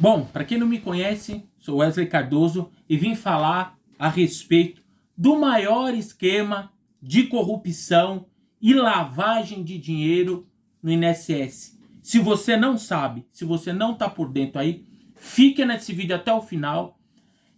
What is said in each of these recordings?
Bom, para quem não me conhece, sou Wesley Cardoso e vim falar a respeito do maior esquema de corrupção e lavagem de dinheiro no INSS. Se você não sabe, se você não está por dentro aí, fique nesse vídeo até o final,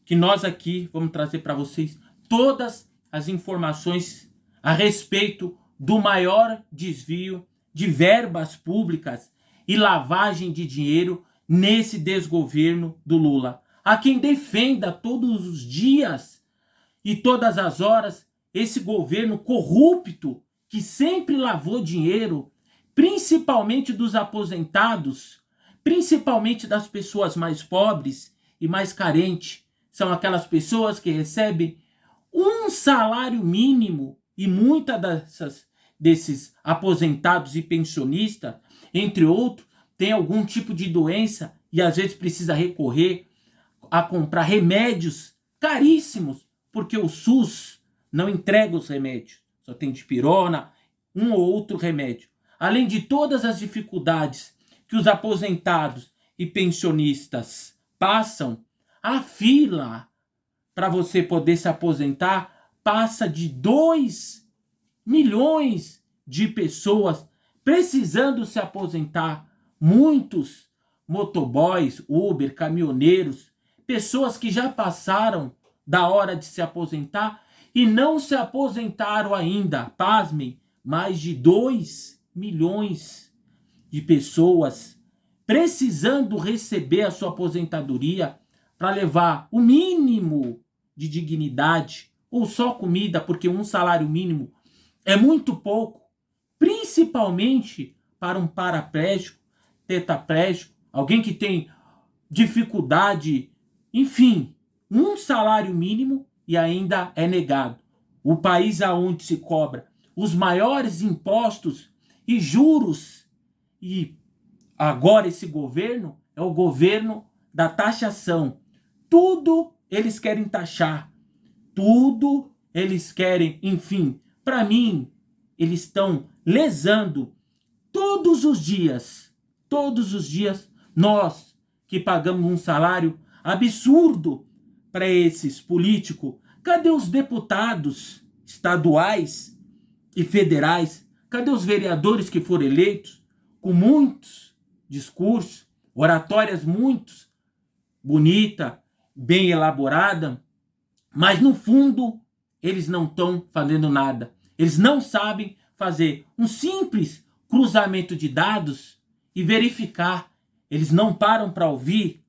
que nós aqui vamos trazer para vocês todas as informações a respeito do maior desvio de verbas públicas e lavagem de dinheiro nesse desgoverno do Lula. Há quem defenda todos os dias e todas as horas esse governo corrupto que sempre lavou dinheiro, principalmente dos aposentados, principalmente das pessoas mais pobres e mais carentes. São aquelas pessoas que recebem um salário mínimo e muitas desses aposentados e pensionistas, entre outros, tem algum tipo de doença e às vezes precisa recorrer a comprar remédios caríssimos, porque o SUS não entrega os remédios, só tem dipirona, um ou outro remédio. Além de todas as dificuldades que os aposentados e pensionistas passam, a fila para você poder se aposentar passa de 2 milhões de pessoas precisando se aposentar. Muitos motoboys, Uber, caminhoneiros, pessoas que já passaram da hora de se aposentar e não se aposentaram ainda. Pasmem, mais de 2 milhões de pessoas precisando receber a sua aposentadoria para levar o mínimo de dignidade ou só comida, porque um salário mínimo é muito pouco, principalmente para um paraplégico, tetraplégico, alguém que tem dificuldade, enfim, um salário mínimo e ainda é negado. O país aonde se cobra os maiores impostos e juros, e agora esse governo é o governo da taxação. Tudo eles querem taxar, tudo eles querem, enfim, para mim, eles estão lesando todos os dias, nós que pagamos um salário absurdo para esses políticos. Cadê os deputados estaduais e federais? Cadê os vereadores que foram eleitos com muitos discursos, oratórias muito bonita, bem elaborada, mas no fundo eles não estão fazendo nada. Eles não sabem fazer um simples cruzamento de dados e verificar. Eles não param para ouvir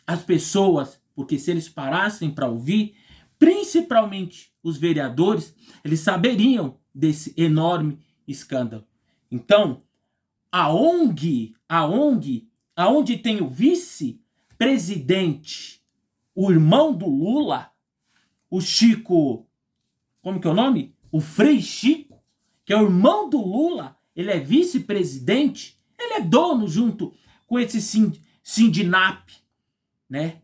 as pessoas, porque se eles parassem para ouvir, principalmente os vereadores, eles saberiam desse enorme escândalo. Então, aonde tem o vice-presidente, o irmão do Lula, o Chico, como que é o nome? O Frei Chico, que é o irmão do Lula, ele é vice-presidente, ele é dono junto com esse Sindinap, né?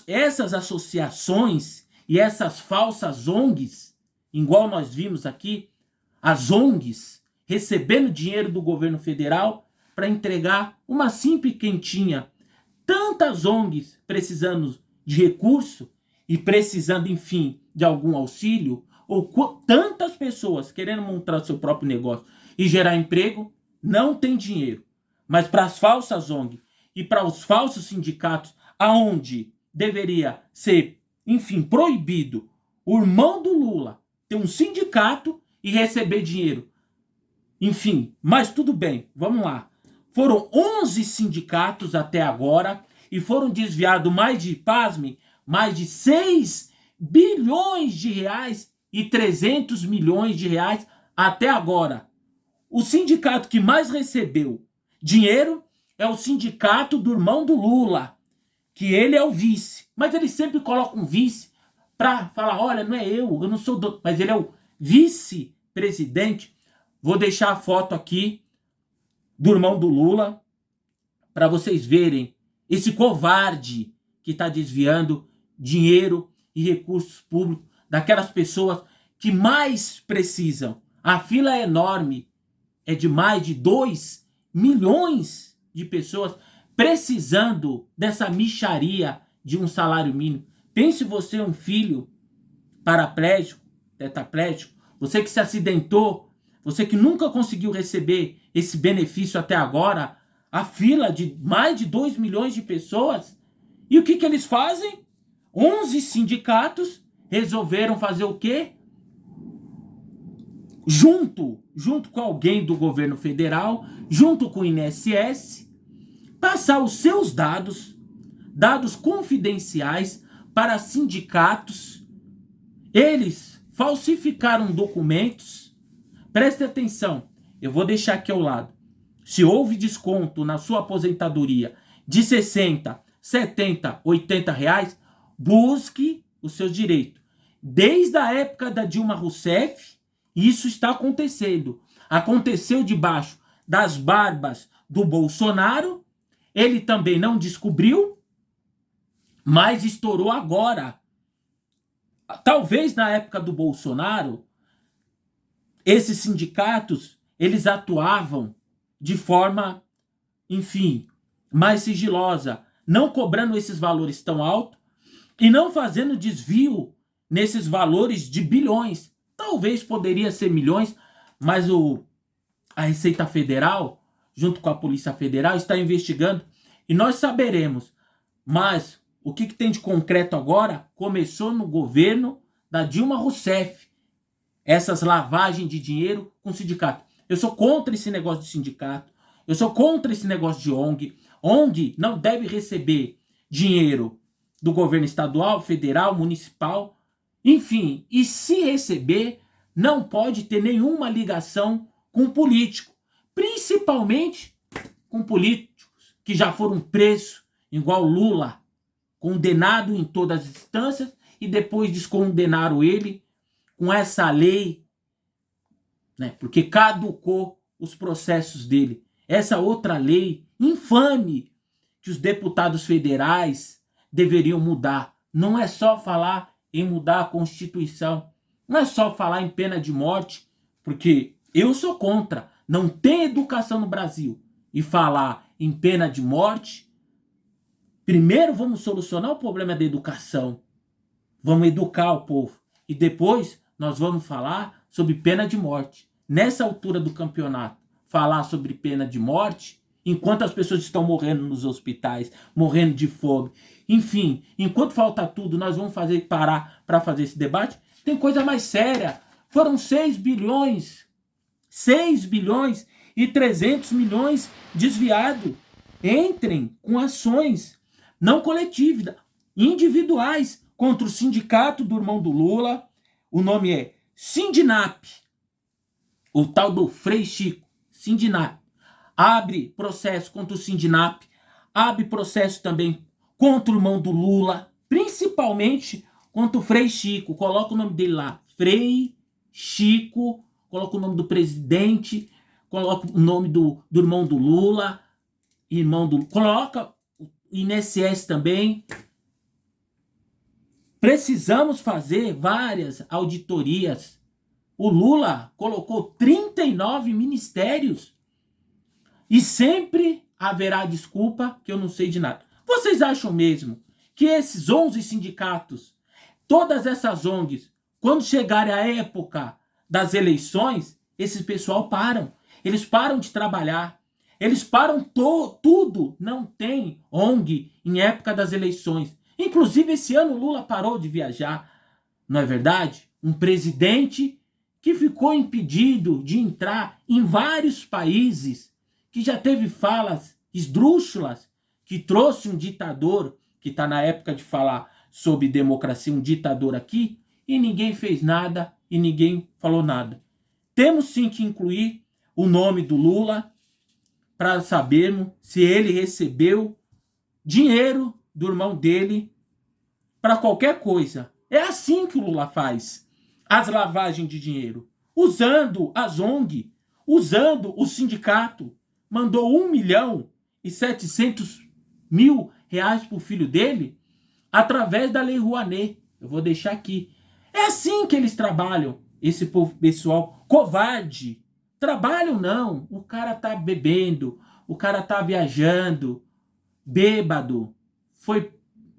Essas associações e essas falsas ONGs, igual nós vimos aqui, as ONGs recebendo dinheiro do governo federal para entregar uma simples quentinha. Tantas ONGs precisando de recurso e precisando, enfim, de algum auxílio, ou tantas pessoas querendo montar seu próprio negócio e gerar emprego, não tem dinheiro. Mas para as falsas ONGs e para os falsos sindicatos, aonde deveria ser, enfim, proibido o irmão do Lula ter um sindicato e receber dinheiro. Enfim, mas tudo bem, vamos lá. Foram 11 sindicatos até agora e foram desviados mais de 6 bilhões de reais e 300 milhões de reais até agora. O sindicato que mais recebeu dinheiro é o sindicato do irmão do Lula, que ele é o vice. Mas ele sempre coloca um vice para falar, olha, não é eu não sou dono, mas ele é o vice-presidente. Vou deixar a foto aqui do irmão do Lula para vocês verem esse covarde que está desviando dinheiro e recursos públicos daquelas pessoas que mais precisam. A fila é enorme, é de mais de 2 milhões de pessoas precisando dessa mixaria de um salário mínimo. Pense você um filho paraplégico, tetraplégico, você que se acidentou, você que nunca conseguiu receber esse benefício até agora, a fila de mais de 2 milhões de pessoas. E o que eles fazem? 11 sindicatos resolveram fazer o quê? Junto com alguém do governo federal, junto com o INSS, passar os seus dados confidenciais para sindicatos. Eles falsificaram documentos. Preste atenção, eu vou deixar aqui ao lado. Se houve desconto na sua aposentadoria de 60, 70, 80 reais, busque os seus direitos. Desde a época da Dilma Rousseff, isso está acontecendo. Aconteceu debaixo das barbas do Bolsonaro. Ele também não descobriu, mas estourou agora. Talvez na época do Bolsonaro, esses sindicatos, eles atuavam de forma, enfim, mais sigilosa, não cobrando esses valores tão altos e não fazendo desvio nesses valores de bilhões. Talvez poderia ser milhões, mas a Receita Federal, junto com a Polícia Federal, está investigando e nós saberemos. Mas o que tem de concreto agora começou no governo da Dilma Rousseff. Essas lavagens de dinheiro com sindicato. Eu sou contra esse negócio de sindicato. Eu sou contra esse negócio de ONG. ONG não deve receber dinheiro do governo estadual, federal, municipal, enfim. E se receber, não pode ter nenhuma ligação com político. Principalmente com políticos que já foram presos, igual Lula, condenado em todas as instâncias e depois descondenaram ele com essa lei, né? Porque caducou os processos dele. Essa outra lei infame que os deputados federais deveriam mudar. Não é só falar em mudar a Constituição. Não é só falar em pena de morte, porque eu sou contra. Não tem educação no Brasil. E falar em pena de morte, primeiro vamos solucionar o problema da educação. Vamos educar o povo. E depois nós vamos falar sobre pena de morte. Nessa altura do campeonato, falar sobre pena de morte, enquanto as pessoas estão morrendo nos hospitais, morrendo de fome. Enfim, enquanto falta tudo, nós vamos parar para fazer esse debate. Tem coisa mais séria. Foram 6 bilhões e 300 milhões desviados. Entrem com ações não coletivas, individuais, contra o sindicato do irmão do Lula. O nome é Sindinap. O tal do Frei Chico. Sindinap. Abre processo contra o Sindinap. Abre processo também contra o irmão do Lula. Principalmente contra o Frei Chico. Coloca o nome dele lá. Frei Chico. Coloca o nome do presidente. Coloca o nome do irmão do Lula. Coloca o INSS também. Precisamos fazer várias auditorias. O Lula colocou 39 ministérios. E sempre haverá desculpa que eu não sei de nada. Vocês acham mesmo que esses 11 sindicatos, todas essas ONGs, quando chegarem a época das eleições, esse pessoal param. Eles param de trabalhar. Eles param tudo. Não tem ONG em época das eleições. Inclusive, esse ano o Lula parou de viajar. Não é verdade? Um presidente que ficou impedido de entrar em vários países, que já teve falas esdrúxulas, que trouxe um ditador, que está na época de falar sobre democracia, um ditador aqui, e ninguém fez nada e ninguém falou nada. Temos sim que incluir o nome do Lula para sabermos se ele recebeu dinheiro do irmão dele para qualquer coisa. É assim que o Lula faz as lavagens de dinheiro, usando as ONG, usando o sindicato. Mandou 1.700.000 reais para o filho dele através da Lei Rouanet. Eu vou deixar aqui. É assim que eles trabalham, esse pessoal covarde. Trabalham não. O cara tá bebendo, o cara tá viajando, bêbado, foi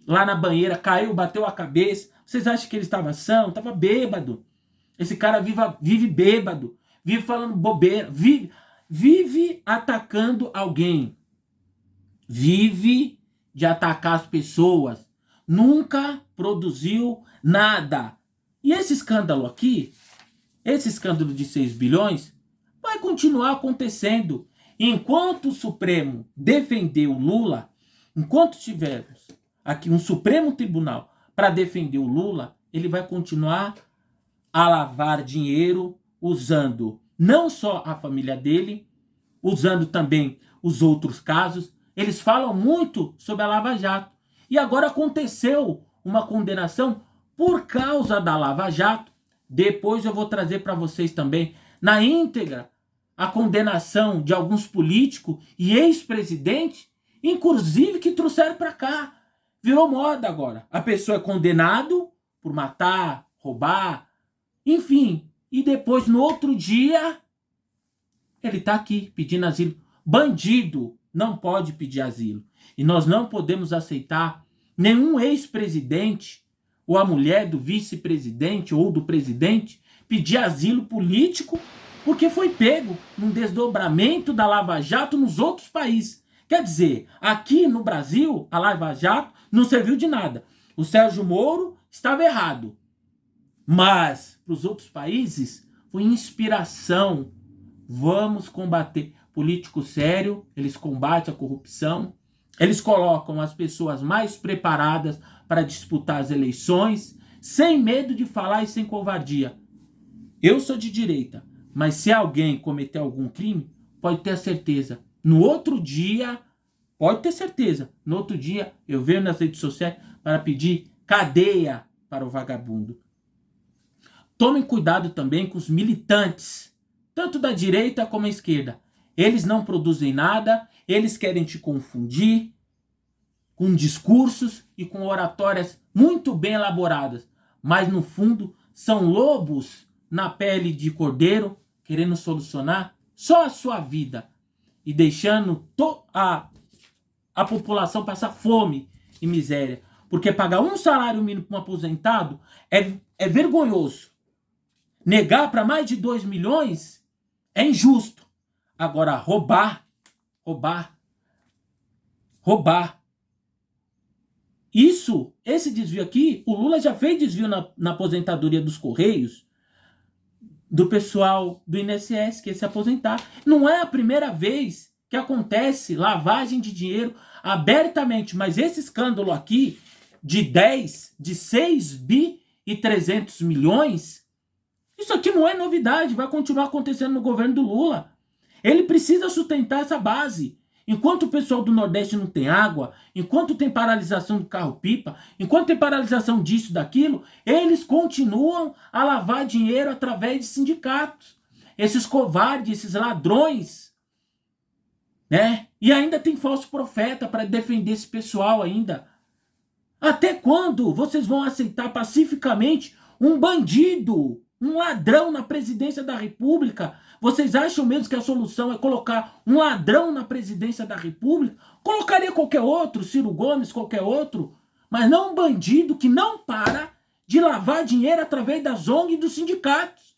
lá na banheira, caiu, bateu a cabeça. Vocês acham que ele estava são? Estava bêbado. Esse cara vive bêbado, vive falando bobeira, vive atacando alguém. Vive de atacar as pessoas. Nunca produziu nada. E esse escândalo aqui, esse escândalo de 6 bilhões, vai continuar acontecendo. Enquanto o Supremo defender o Lula, enquanto tivermos aqui um Supremo Tribunal para defender o Lula, ele vai continuar a lavar dinheiro usando não só a família dele, usando também os outros casos. Eles falam muito sobre a Lava Jato. E agora aconteceu uma condenação por causa da Lava Jato. Depois eu vou trazer para vocês também, na íntegra, a condenação de alguns políticos e ex-presidentes, inclusive que trouxeram para cá. Virou moda agora. A pessoa é condenado por matar, roubar, enfim. E depois, no outro dia, ele está aqui pedindo asilo. Bandido não pode pedir asilo. E nós não podemos aceitar nenhum ex-presidente ou a mulher do vice-presidente ou do presidente pedir asilo político porque foi pego num desdobramento da Lava Jato nos outros países. Quer dizer, aqui no Brasil, a Lava Jato não serviu de nada. O Sérgio Moro estava errado. Mas, para os outros países, foi inspiração. Vamos combater. Político sério, eles combatem a corrupção. Eles colocam as pessoas mais preparadas para disputar as eleições, sem medo de falar e sem covardia. Eu sou de direita, mas se alguém cometer algum crime, pode ter certeza. No outro dia, pode ter certeza, no outro dia eu venho nas redes sociais para pedir cadeia para o vagabundo. Tomem cuidado também com os militantes, tanto da direita como da esquerda. Eles não produzem nada, eles querem te confundir com discursos e com oratórias muito bem elaboradas, mas no fundo são lobos na pele de cordeiro, querendo solucionar só a sua vida e deixando a população passar fome e miséria. Porque pagar um salário mínimo para um aposentado é vergonhoso. Negar para mais de 2 milhões é injusto. Agora, roubar. Esse desvio aqui, o Lula já fez desvio na aposentadoria dos Correios, do pessoal do INSS que ia se aposentar. Não é a primeira vez que acontece lavagem de dinheiro abertamente, mas esse escândalo aqui de 6 bi e 300 milhões, isso aqui não é novidade, vai continuar acontecendo no governo do Lula. Ele precisa sustentar essa base. Enquanto o pessoal do Nordeste não tem água, enquanto tem paralisação do carro-pipa, enquanto tem paralisação disso, daquilo, eles continuam a lavar dinheiro através de sindicatos. Esses covardes, esses ladrões, né? E ainda tem falso profeta para defender esse pessoal ainda. Até quando vocês vão aceitar pacificamente um bandido, um ladrão na presidência da República? Vocês acham mesmo que a solução é colocar um ladrão na presidência da República? Colocaria qualquer outro, Ciro Gomes, qualquer outro, mas não um bandido que não para de lavar dinheiro através das ONGs e dos sindicatos.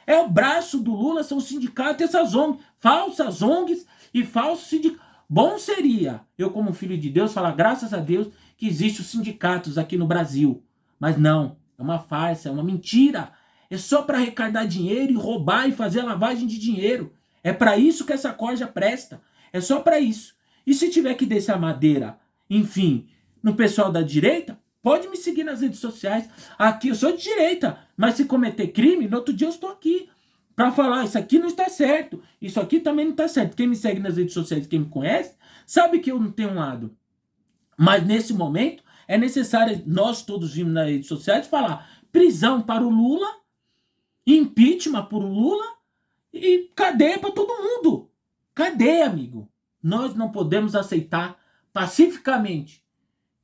É o braço do Lula, são os sindicatos e essas ONGs, falsas ONGs e falsos sindicatos. Bom seria eu, como filho de Deus, falar graças a Deus que existem os sindicatos aqui no Brasil. Mas não, é uma farsa, é uma mentira. É só para arrecadar dinheiro e roubar e fazer lavagem de dinheiro. É para isso que essa corja presta. É só para isso. E se tiver que descer a madeira, enfim, no pessoal da direita, pode me seguir nas redes sociais. Aqui eu sou de direita, mas se cometer crime, no outro dia eu estou aqui para falar, isso aqui não está certo, isso aqui também não está certo. Quem me segue nas redes sociais, quem me conhece, sabe que eu não tenho um lado. Mas nesse momento, é necessário, nós todos vimos nas redes sociais, falar prisão para o Lula, impeachment por Lula e cadeia para todo mundo. Cadeia, amigo. Nós não podemos aceitar pacificamente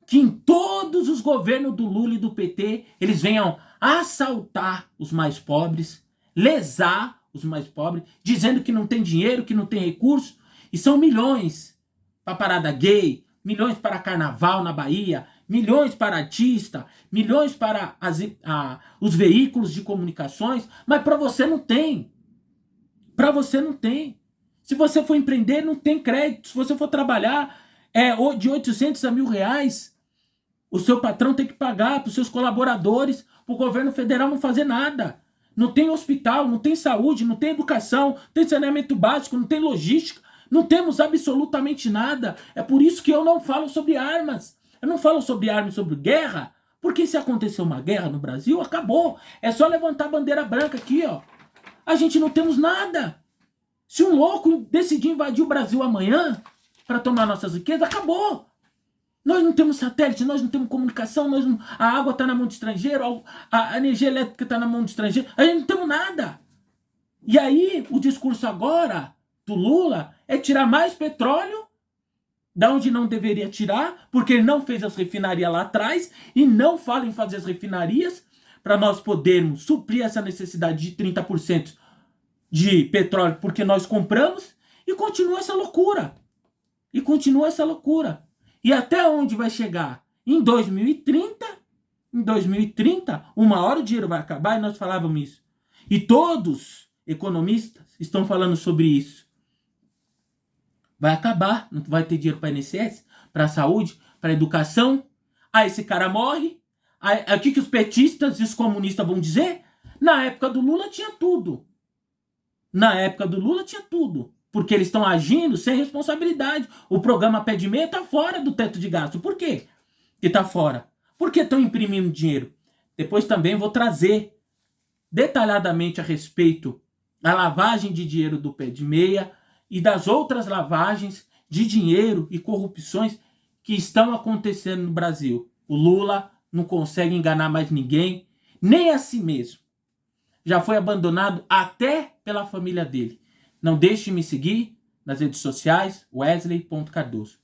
que em todos os governos do Lula e do PT eles venham assaltar os mais pobres, lesar os mais pobres, dizendo que não tem dinheiro, que não tem recurso, e são milhões para parada gay, milhões para carnaval na Bahia, milhões para artista, milhões para os veículos de comunicações, mas para você não tem. Para você não tem. Se você for empreender, não tem crédito. Se você for trabalhar de 800 a R$1.000, o seu patrão tem que pagar para os seus colaboradores, para o governo federal não fazer nada. Não tem hospital, não tem saúde, não tem educação, não tem saneamento básico, não tem logística. Não temos absolutamente nada. É por isso que eu não falo sobre armas. Eu não falo sobre armas, sobre guerra, porque se acontecer uma guerra no Brasil, acabou. É só levantar a bandeira branca aqui, ó. A gente não temos nada. Se um louco decidir invadir o Brasil amanhã para tomar nossas riquezas, acabou. Nós não temos satélite, nós não temos comunicação, a água está na mão do estrangeiro, a energia elétrica está na mão do estrangeiro, a gente não temos nada. E aí, o discurso agora do Lula é tirar mais petróleo da onde não deveria tirar, porque ele não fez as refinarias lá atrás e não fala em fazer as refinarias para nós podermos suprir essa necessidade de 30% de petróleo, porque nós compramos, e continua essa loucura. E até onde vai chegar? Em 2030, uma hora o dinheiro vai acabar, e nós falávamos isso. E todos economistas estão falando sobre isso. Vai acabar, não vai ter dinheiro para INSS, para saúde, para educação. Aí esse cara morre. Aí, o que os petistas e os comunistas vão dizer? Na época do Lula tinha tudo. Porque eles estão agindo sem responsabilidade. O programa Pé de Meia está fora do teto de gasto. Por quê que está fora? Porque estão imprimindo dinheiro. Depois também vou trazer detalhadamente a respeito da lavagem de dinheiro do Pé de Meia e das outras lavagens de dinheiro e corrupções que estão acontecendo no Brasil. O Lula não consegue enganar mais ninguém, nem a si mesmo. Já foi abandonado até pela família dele. Não deixe de me seguir nas redes sociais, wesley.cardoso.